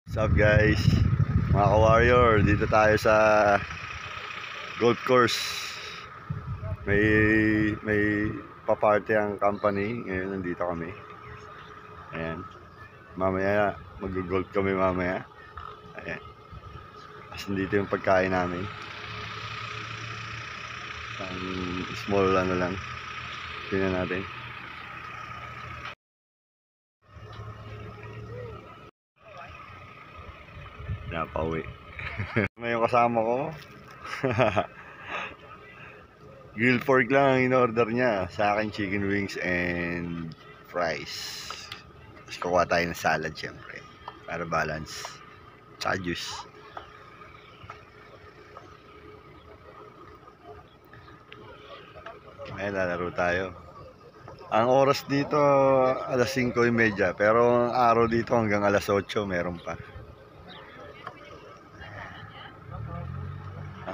What's up guys, mga ka-warrior, dito tayo sa golf course. May pa-party ang company, ngayon nandito kami. Ayan, mamaya mag-golf kami mamaya. Ayan, as nandito yung pagkain namin. Ang small ano lang, tingnan natin. Napauwi. Ngayon kasama ko. Grilled pork lang ang in-order niya. Sa akin chicken wings and fries. Tapos kukuha tayo ng salad syempre para balance. Tsaka juice. Ayan, lalaro tayo. Ang oras dito alas 5:30, pero ang araw dito hanggang alas 8 meron pa.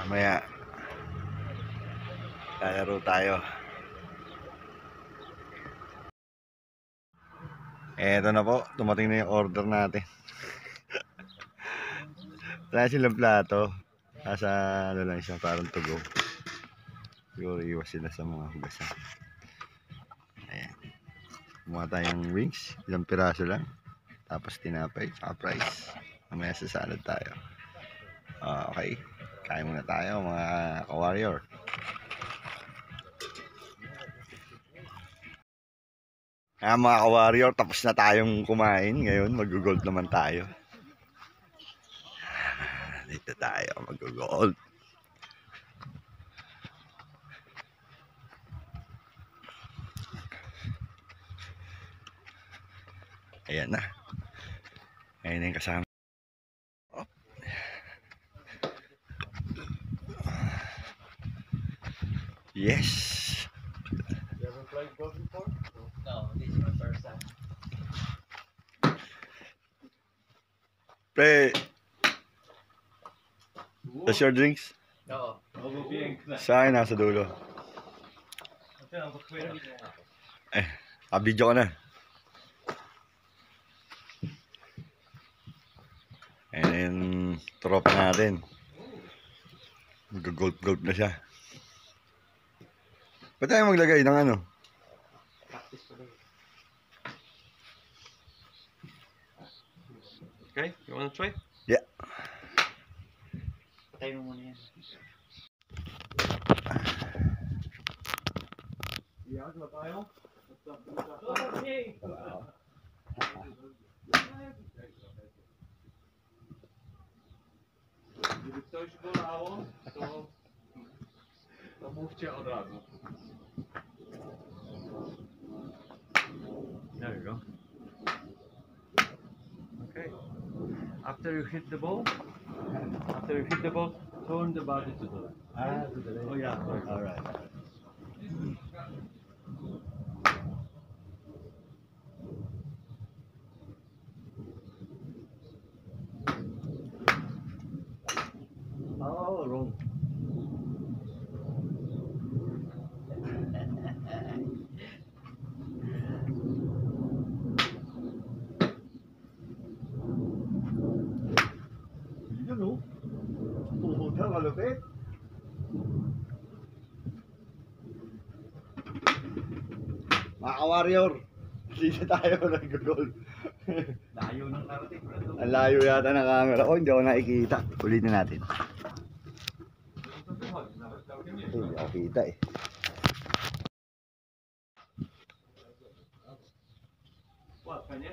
Mamaya lalaro tayo. Eto na po, dumating na yung order natin. Wala silang plato. Nasa ano lang siya, parang tugo. Siguro iwas sila sa mga hugasan. Ayan. Kumuha tayong wings, ilang piraso lang. Tapos tinapay, tsaka fries. Mamaya sa salad tayo. Okay, kain muna tayo mga ka-warrior. Mga ka-warrior, tapos na tayong kumain. Ngayon mag-golf naman tayo. Dito tayo mag-golf. Ayan na. Ayan na yung kasama. Oh. Yes. You haven't played golf before? No, this is my first time. Pre, that's your drinks? No. Sa akin nasa dulo. Video ka na. Ayan na yung tropa natin. Mag-golf na siya. Ba't tayo maglagay ng ano? Okay, you wanna try? Yeah. Patay mo muna yan. Yeah, ba tayo? Okay. Gdyby coś bolało, to mówcie od razu. There you go. Okay. After you hit the ball, turn the body to the left. To the left. Oh yeah. Alright. Oh, wrong. Yun o. Puhuta, malupit. Mga ka-warrior, dito tayo nag-golf. Layo ng narating bro. Ang layo yata ng camera ko, hindi ako nakikita. Ulitin natin. Hindi ako kita eh. Łatwe, nie?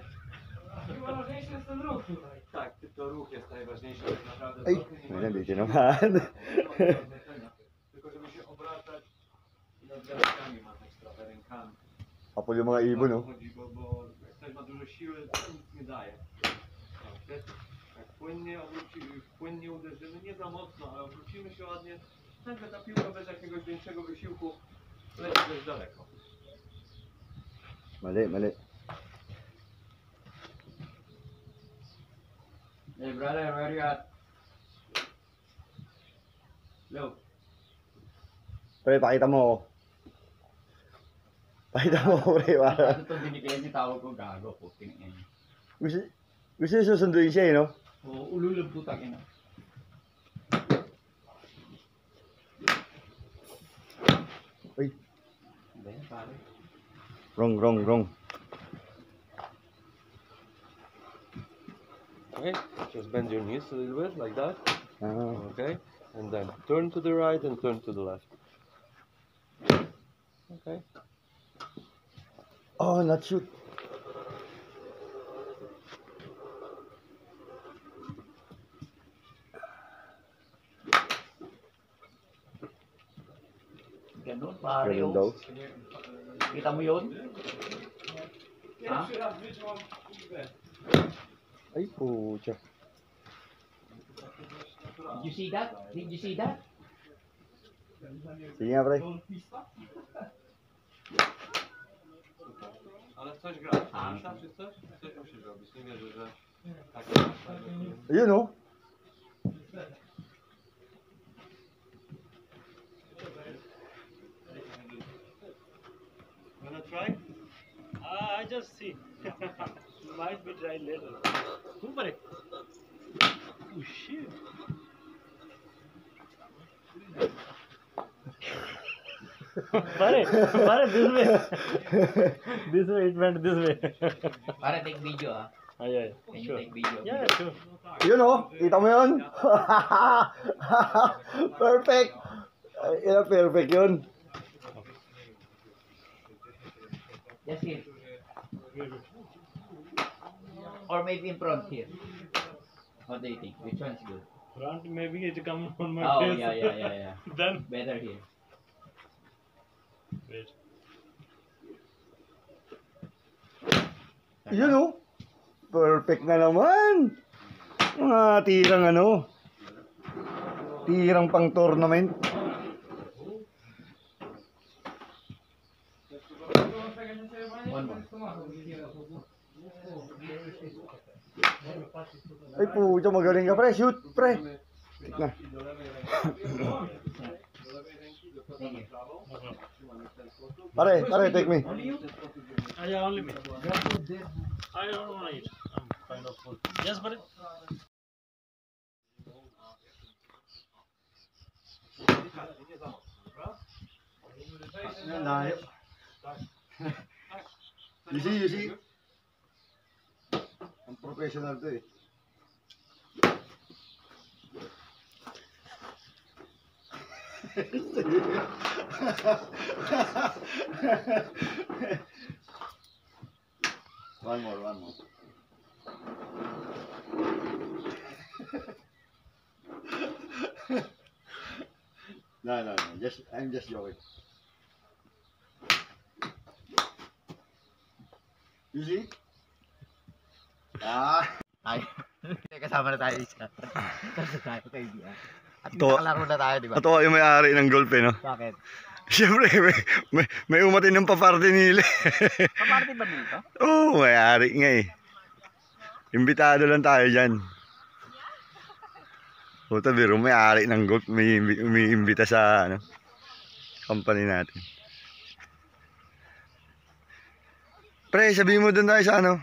Najważniejszy jest ten ruch tutaj. Tak, tylko ruch jest najważniejszy tak naprawdę. Ay, may nandito naman. Tylko żeby się obracać i nad rękami machać trochę rękami. Kapul yung mga ibon, no? Chodzi, bo jak ktoś ma dużo siły, to nic nie daje. Jak płynnie uderzymy, nie za mocno, ale obrócimy się ładnie, nagle ta piłka bez jakiegoś większego wysiłku leci dość daleko. Mali, mali. Hey brother, where you at? Hello. Pre, pakita mo ako. Pakita mo ako, pre. Ano ito binigay si tawag ko gago, puting in. Gusto niya susunduin siya eh, no? Ululog putak ina. Uy, Hindi, pare. wrong. Okay, just bend your knees a little bit like that. Ah, Okay, and then turn to the right and turn to the left. Okay. oh, not shoot. Ganun, pare. Ganun daw. Kita mo yun? Ha? Ay, pucha. Did you see that? Did you see that? Sige nga, pre. Ale coś gra. Czy coś? Coś musisz robić. Nie wierzę, że tak. Ayun, oh. Wanna try? I just see. Might be tried later. Super. Oh shit. Pare, this way. This way, it went this way. Para take video ah. Yeah, Can you sure. take video? Yeah, sure. Yun, oh. Kita mo yun? Perfect. Ay, perfect yun. Just here. Or maybe in front here. What do you think? Which one's good? Front, maybe it come on my Oh, face. yeah. Then. Better here. Wait. Yun, oh. Perfect na naman. Mga tirang ano. Tirang pang tournament. One more. Ay, pucha, magaling ka, pre. Shoot, pre. Na. Thank you. Pare, take me. Yeah, only me. I don't want to eat. I'm kind of full. Yes, but Layo. You see? Ang professional to eh. One more. No. I'm just joking. You see? Tayo. Kasama na tayo isa. Kasi tayo kaibigan. At To- nakakalaro na tayo, di ba? Ito yung may-ari ng golf eh, no? Bakit? Siyempre, may umatin ng paparte nila. Kaparty ba dito? Oo, may-ari nga eh. Imbitado lang tayo dyan. Puta biro, may-ari ng golf, may umiimbita sa ano, company natin. Pre, sabihin mo doon tayo sa ano?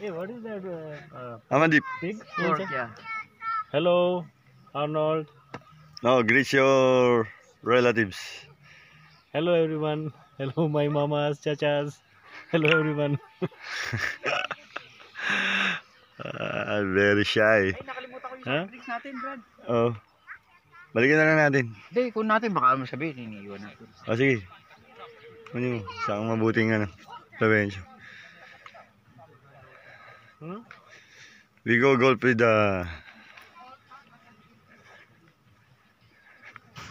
hey, what is that? Amandeep. Pig? Pork, yeah. Hello, Arnold. No, greet your relatives. Hello, everyone. Hello, my mamas, chachas. Hello, everyone. Very shy. Ay, nakalimutan ko yung Huh? drinks natin, Brad. Oh. Balikan na lang natin. Hindi, kung natin baka masabihin, iniiwan natin. O sige. Ano mo? Saan mabuting ano? Prevention. Hmm? We go golf with the...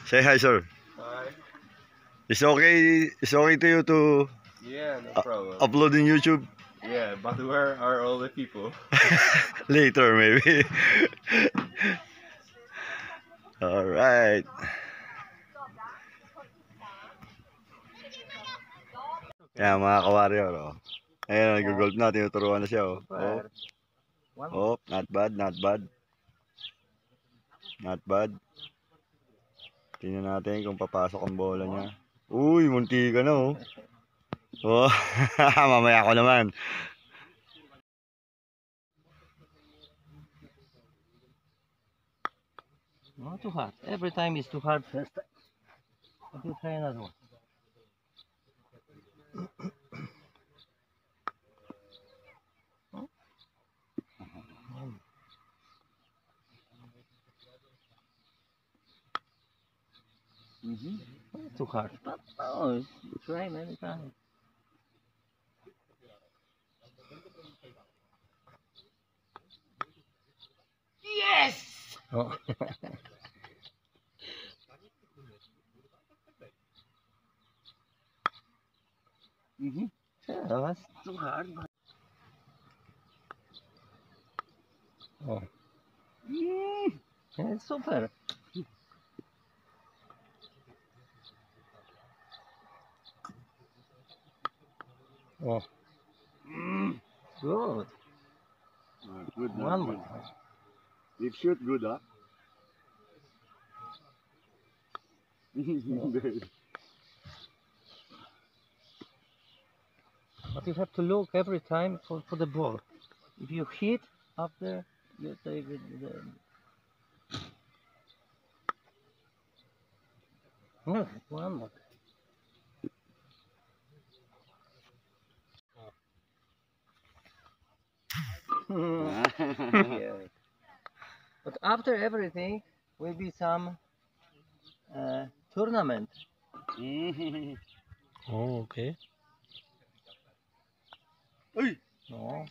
Say hi, sir. Hi. It's okay to you to Yeah, no problem. upload in YouTube Yeah, but where are all the people? later maybe. All right. Yan mga ka-warrior, oh. Ayun, nag-golf na, tinuturuan na siya, oh. Oh, not bad. Not bad. Tingnan natin kung papasok ang bola niya. Uy, munti ka na oh. Oh, mamaya ako naman. Not too hard. Every time is too hard first. But you try another one. Not too hard. But oh, you try many times. Yes! Oh. Yeah, that was too hard. Oh. Yeah, super. Oh. Good. Good, One more. You shoot good, huh? But you have to look every time for the ball. If you hit up there, you take it. No, one more. Yeah. But after everything will be some tournament. Oh, okay. No.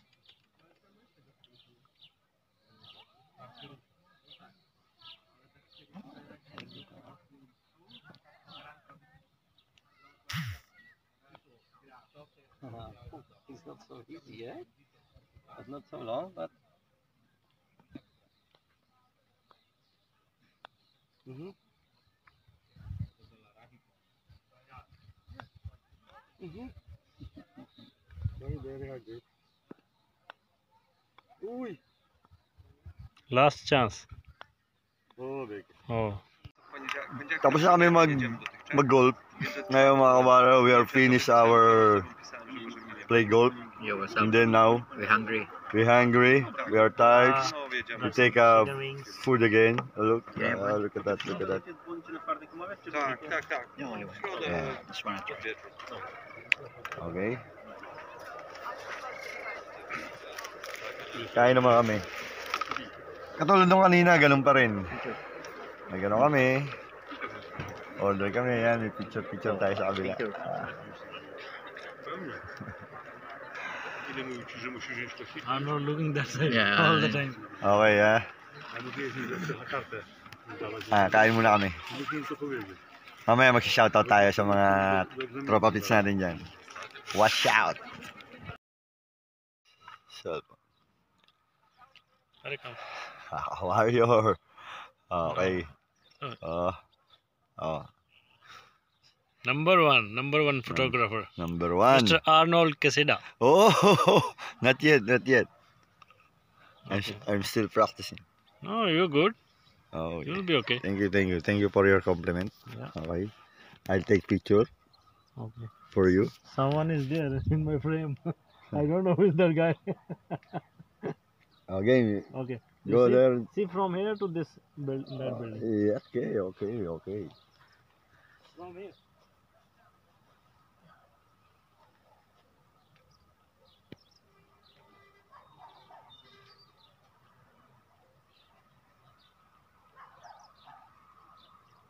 It's not so easy, eh? But not so long, but. Very hard, dude. Uy! Last chance. Oh, big. Oh. Tapos na kami mag-golf. Ngayon mga kabara, we are finished our play golf. Yo, what's And then now, We're hungry. we're hungry, we are tired. We take Wings. food again. Look, Yeah, look at that, look at that. Tak. Okay. Kain naman kami. Katulad nung kanina, ganun pa rin. May ganun kami. Order kami, yan. May picture tayo sa kabila. I'm not looking that side Yeah. all the time. Okay, ha? Kain muna kami. Mamaya mag-shoutout tayo sa mga tropa pits natin dyan. Watch out! So, warrior. Okay. Number one photographer. Number one. Mr. Arnold Queseda. Oh, not yet. I'm still practicing. No, you're good. Oh, You'll be okay. thank you for your compliment. Yeah. Okay, I'll take picture Okay. for you. Someone is there in my frame. I don't know who is that guy. Okay, Okay. go see, there. See from here to this that building. Yeah, okay. From here.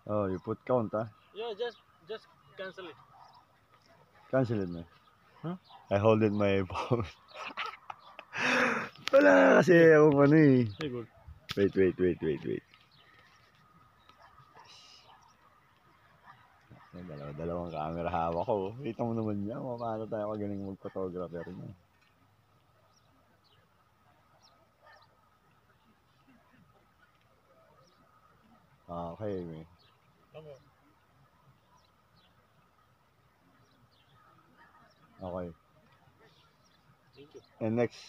Oh, you put count, ah. Yeah, just cancel it. Cancel it na. Huh? I hold it my phone. Wala kasi akong ano eh. Very good. Wait. Dalawang camera hawak ko. Kita mo naman niya. Paano tayo kagaling mag-photographer niya. Okay, may. Okay. Thank you. And next.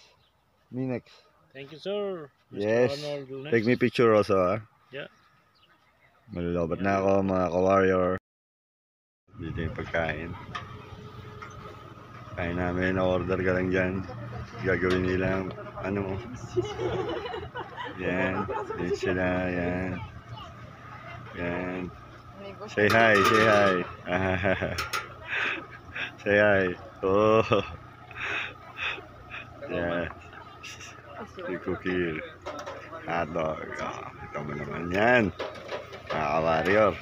Me next. Thank you, sir. Mr. Yes. Arnold, you'll Take me picture also, ah. Yeah. Malulobot na ako, mga ka-warrior. Dito yung pagkain. Kain namin, order ka lang dyan. Gagawin nila ano mo. Yan. Yan sila. Yan. Yan. Say hi, say hi. Say hi. Oh. Yan. Si Cookie. Hotdog. Oh, ito mo naman yan. Mga warrior.